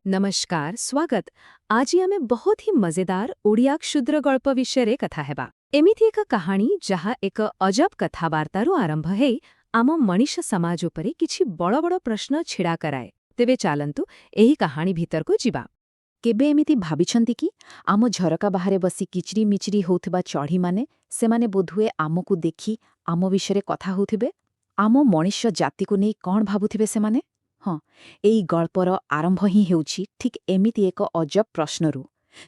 नमस्कार स्वागत आज आमे बहुत ही मजेदार ओडिया क्षुद्र गल्प विषय कथा हेबा एमिति एक कहानी जहा एक अजब कथावार्तारू आरंभ हे आम मनीष समाज उपरे किछि बड़ बड़ प्रश्न छिड़ा कराए तेबे चालंतु एही कहानी भीतर को जिबा। केबे एमिति भाबिछंती कि आम झरका बाहारे बसी किचरी मिचरी होउथिबा चढ़ी माने सेमाने बोधुए आमकु देखि आम विषय कथा होउथिबे आम मनीष जाति को नहीं कौन भाबुथिबे सेमाने। हाँ, एई गल्पर आरंभ ही हेउछि ठीक एमिति एक अजब प्रश्नरू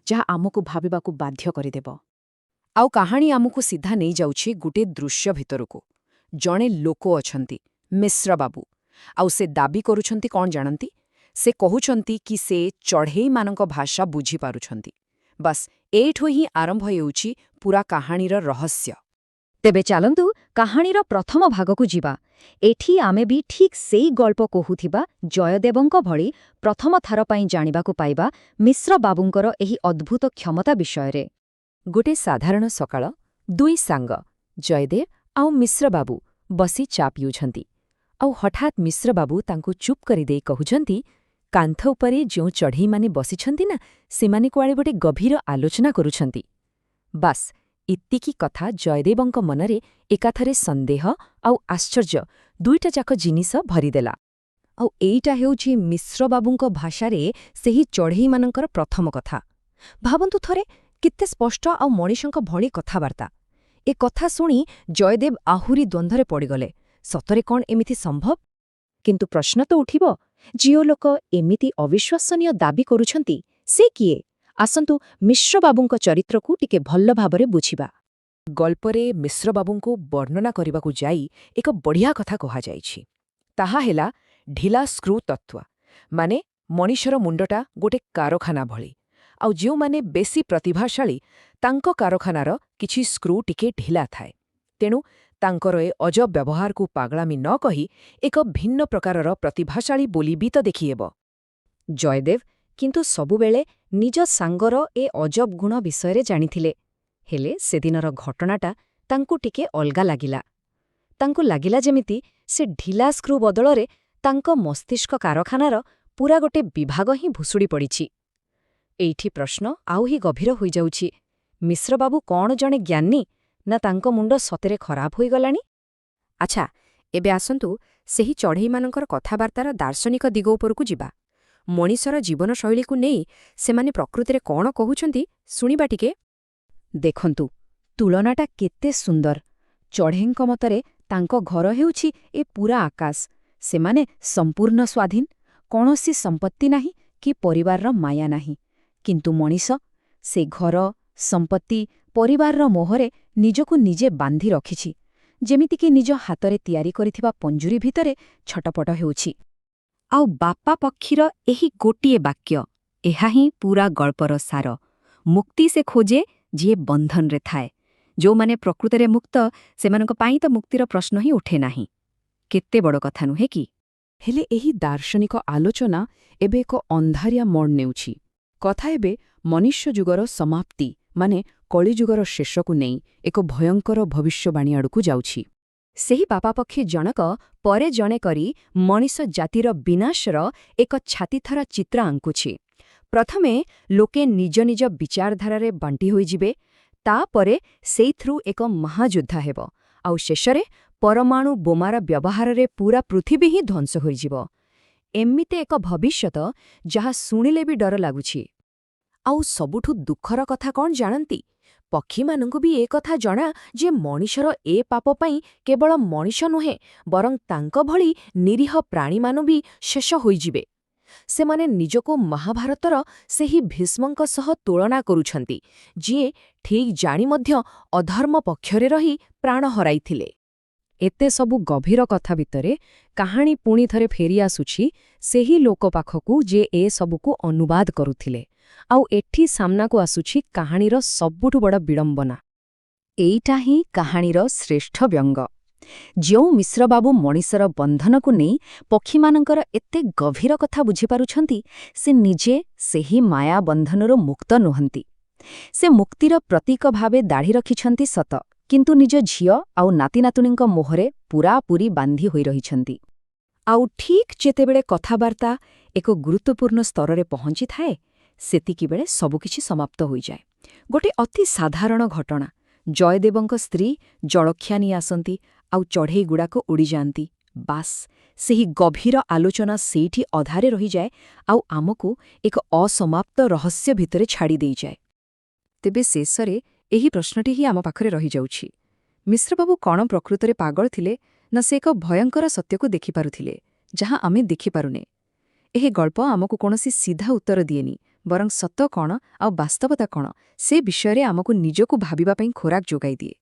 जहा आमकु भाबिबाकु बाध्य करिदेब। आउ कहानी आमको सीधा नहीं जाउछि गुटे दृश्य भितरको जणे लोक अछंती मिश्र बाबू आउ से दाबी करूछंती कौन जानंती से कहउछंती कि से चढ़ेई मानक भाषा बुझी पारुछंती। बस एठो ही आरंभ हेउछि पूरा कहानीर रहस्य। तेबे चालंतु कहानीर प्रथम भागकु जिबा। एठी आमे भी ठीक सेई गल्प कहुथिबा जयदेवंक भଳି प्रथम थार पई जानिबाकु पाइबा मिश्र बाबूंकर एही अद्भुत क्षमता विषयरे। गोटे साधारण सकाळ दुई सांग जयदेव आउ मिश्र बाबू बसी चा पिउछंती आउ हठात मिश्र बाबू तांकु चुप करिदेई कहुछंती कांथ उपरे जो चढ़ेई माने बसिछंती ना सेमाने कुआडे गोटे गभीर आलोचना करुछंती। बास इत्तिकी कथा जयदेवंक मनरे एकाथरे संदेह आउ आश्चर्य दुईटा जाक जिनिस भरिदेला। आउ एइटा हेउछि मिश्र बाबूंक भाषारे सेही चढ़ेई मानकर प्रथम कथा। भाबंतु थरे कित्ते स्पष्ट आउ मनीषंक भଳି कथाबार्ता। ए कथा शुणी जयदेव आहुरी द्वंद्वरे पड़िगले सतरे कौन एमिति संभव। किंतु प्रश्न तो उठिबो जियो लोक एमिति अविश्वसनीय दाबी करुछंती से किए। आसंतु मिश्र बाबूंक चरित्रकु टिके भल्ल भाबरे बुझिबा। गल्परे मिश्र बाबूंको वर्णना करबाकु जाई एक बढ़िया कथा कहा जाइछि। ताहा हेला ढिला स्क्रू तत्व माने मनीषर मुंडटा गोटे कारखाना भଳି आउ जो माने बेसी प्रतिभाशाली तांको कारखानार किछि स्क्रू टिके ढिला थाए तेणु तांकर ए अजब व्यवहार को पागलामी न कही एक भिन्न प्रकारर प्रतिभाशाली बोली भी तो देखिएब। जयदेव किंतु सबुबेले निज सांगर ए अजब गुण विषयरे जानिथिले हेले सेदिनर घटनाटा तांकु टिके अलगा लागिला। तांकु लागिला जेमिति से ढिला स्क्रू बदलरे तांको मस्तिष्क कारखानार पूरा गोटे विभाग ही भुसुड़ी पड़िछि। एइठी प्रश्न आउ ही गभीर होई जाउछि मिश्र बाबू कौन जणे ज्ञानी ना तांको मुंड सतेरे खराब होई गलानी। अच्छा एबे आसंतु सेही चढ़ेई मानकर कथाबार्तार दार्शनिक दिग उपरकु जिबा। मनीषर जीवनशैली को नहीं सेमाने प्रकृति रे कौन कहउछंती सुनिबा टिके। देखंतु तुलनाटा केते सुंदर। चढ़ेईंक मतरे तांको घर हेउछि ए पूरा आकाश। सेमाने संपूर्ण स्वाधीन कौनसी संपत्ति नाही कि परिवारर माया नाही। किंतु मनीष से घर संपत्ति परिवारर मोहरे निजकु निजे बांधी रखिछि जेमितिकि निज हातरे तियारी करिथिबा पंजुरी भितरे छटपट हेउछि। आउ बापा पक्षीर एही गोटिए वाक्य एहा ही पूरा गल्पर सार। मुक्ति से खोजे जिए बंधन रे थाए। जो माने प्रकृतरे मुक्त सेमानक पाई तो मुक्तिर प्रश्न ही उठे नाही। केते बड़ कथा नुहे कि। हेले एही दार्शनिक आलोचना एबे एक अंधारिया मोड़ नेउछि। कथा एबे मनुष्य जुगर समाप्ति माने कलिजुगर शेषकु नेई एक भयंकर भविष्यवाणी आड़कु जाउछि। सेही बापा पक्षी जनक परे जणे करी मनीष जातिर विनाशर एक छातीथरा चित्र आंकुछि। प्रथमे लोके निज निज विचारधारारे बांटी होइजिबे तापरे सेइथ्रु एक महायुद्ध हेब आउ शेषरे परमाणु बोमार व्यवहाररे पूरा पृथिवी ही ध्वंस होइजिब। एमिते एक भविष्यत जहा शुणिले भी डर लागुछि। आउ सबुठु दुखर कथा कौन जानंती पक्षीमानंकु भी ए कथा जणा जे मनीषर ए पाप पई केवल मनीष नुहे बरं तांको भଳି निरीह प्राणीमानु भी शेष होइजिबे। सेमाने निजको महाभारतर सेही भीष्मंक सह तुलना करुछंती जिए ठीक जानी मध्य अधर्म पक्षरे रही प्राण हराइथिले। एते सबु गभीर कथा भितरे कहानी पुणी थरे फेरी आसुछि सेही लोक पाखकु जे ए सबुकु अनुवाद करुथिले। आउ एठी सामनाकु आसुछि कहानीर सबुठु बड़ विडंबना। एइटा ही कहानीर श्रेष्ठ व्यंग। जो मिश्र बाबू मनीषर बंधनकु नेई पक्षीमानंकर एते गभीर कथा बुझिपारुछंती से निजे सेही माया बंधनरो मुक्त नुहंती। से मुक्तिर प्रतीक भावे दाढ़ी रखिछंती सत किंतु निज झियो आउ नाती नातुणींक मोहरे पूरापूरी बांधी होई रहिछंती। आउ ठीक जेतेबेले कथाबार्ता ଏକ ଗୁରୁତ୍ୱପୂର୍ଣ୍ଣ ସ୍ତରରେ ପହଞ୍ଚିଥାଏ, ସେତିକିବେଳେ ସବୁକିଛି ସମାପ୍ତ ହୋଇଯାଏ। ଗୋଟେ ଅତି ସାଧାରଣ ଘଟଣା, ଜୟଦେବଙ୍କ ସ୍ତ୍ରୀ ଜଳଖିଆ ନେଇ ଆସନ୍ତି, ଆଉ ଚଢ଼େଇଗୁଡ଼ାକ ଉଡ଼ିଯାଆନ୍ତି। ବାସ୍, ସେହି ଗଭୀର ଆଲୋଚନା ସେଇଠି ଅଧାରେ ରହିଯାଏ ଆଉ ଆମକୁ ଏକ ଅସମାପ୍ତ ରହସ୍ୟ ଭିତରେ ଛାଡ଼ି ଦେଇଯାଏ। ତେବେ ଶେଷରେ ଏହି ପ୍ରଶ୍ନଟି ହିଁ ଆମ ପାଖରେ ରହିଯାଉଛି, ମିଶ୍ରବାବୁ କ'ଣ ପ୍ରକୃତରେ ପାଗଳ ଥିଲେ, ନା ସେ ଏକ ଭୟଙ୍କର ସତ୍ୟକୁ ଦେଖିପାରୁଥିଲେ, ଯାହା ଆମେ ଦେଖିପାରୁନେ? ଏହି ଗଳ୍ପ ଆମକୁ କୌଣସି ସିଧା ଉତ୍ତର ଦିଏନି, ବରଂ ସତ କ'ଣ ଆଉ ବାସ୍ତବତା କ'ଣ ସେ ବିଷୟରେ ଆମକୁ ନିଜକୁ ଭାବିବା ପାଇଁ ଖୋରାକ ଯୋଗାଇ ଦିଏ।